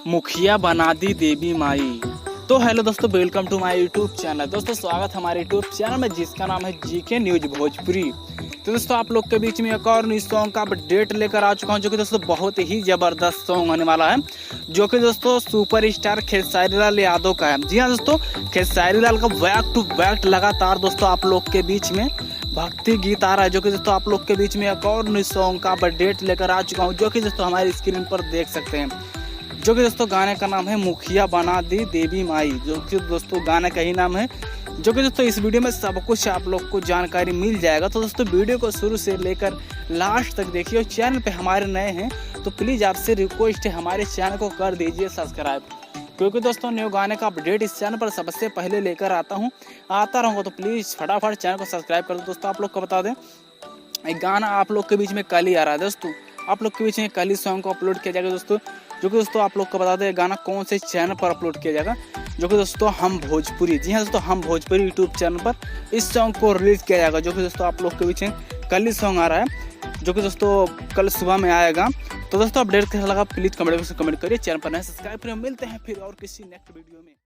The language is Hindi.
मुखिया बना दी देवी माई। तो हेलो दोस्तों, welcome to my YouTube channel. दोस्तों स्वागत हमारे यूट्यूब चैनल में जिसका नाम है जीके न्यूज भोजपुरी। तो दोस्तों आप लोग के बीच में एक और न्यू सॉन्ग का अपडेट लेकर आ चुका हूं, जो कि दोस्तों बहुत ही जबरदस्त सॉन्ग होने वाला है, जो कि दोस्तों सुपर स्टार खेसारी लाल यादव का है। जी हाँ दोस्तों, खेसारी लाल का बैक टू बैक लगातार दोस्तों आप लोग के बीच में भक्ति गीत आ रहा है, जो कि दोस्तों आप लोग के बीच में एक और न्यू सॉन्ग का अपडेट लेकर आ चुका हूँ, जो कि दोस्तों हमारी स्क्रीन पर देख सकते हैं। जो कि दोस्तों गाने का नाम है मुखिया बना दी देवी माई, जो कि दोस्तों गाने का ही नाम है। जो कि दोस्तों इस वीडियो में सब कुछ आप लोग को जानकारी मिल जाएगा, तो दोस्तों वीडियो को शुरू से लेकर लास्ट तक देखिए। और चैनल पे हमारे नए हैं तो प्लीज़ आपसे रिक्वेस्ट है, हमारे चैनल को कर दीजिए सब्सक्राइब, क्योंकि दोस्तों न्यू गाने का अपडेट इस चैनल पर सबसे पहले लेकर आता रहूँगा। तो प्लीज़ फटाफट चैनल को सब्सक्राइब कर दो। दोस्तों आप लोग को बता दें, एक गाना आप लोग के बीच में कल ही आ रहा है। दोस्तों आप लोग के बीच में कल ही सॉन्ग को अपलोड किया जाएगा दोस्तों, जो कि दोस्तों आप लोग को बता दें गाना कौन से चैनल पर अपलोड किया जाएगा, जो कि दोस्तों हम भोजपुरी। जी हाँ दोस्तों, हम भोजपुरी यूट्यूब चैनल पर इस सॉन्ग को रिलीज किया जाएगा, जो कि दोस्तों आप लोग के बीच में कल ही सॉन्ग आ रहा है, जो कि दोस्तों कल सुबह में आएगा। तो दोस्तों अपडेट कैसा लगा प्लीज़ कमेंट करिए, चैनल पर नए सब्सक्राइब करिए। मिलते हैं फिर और किसी नेक्स्ट वीडियो में।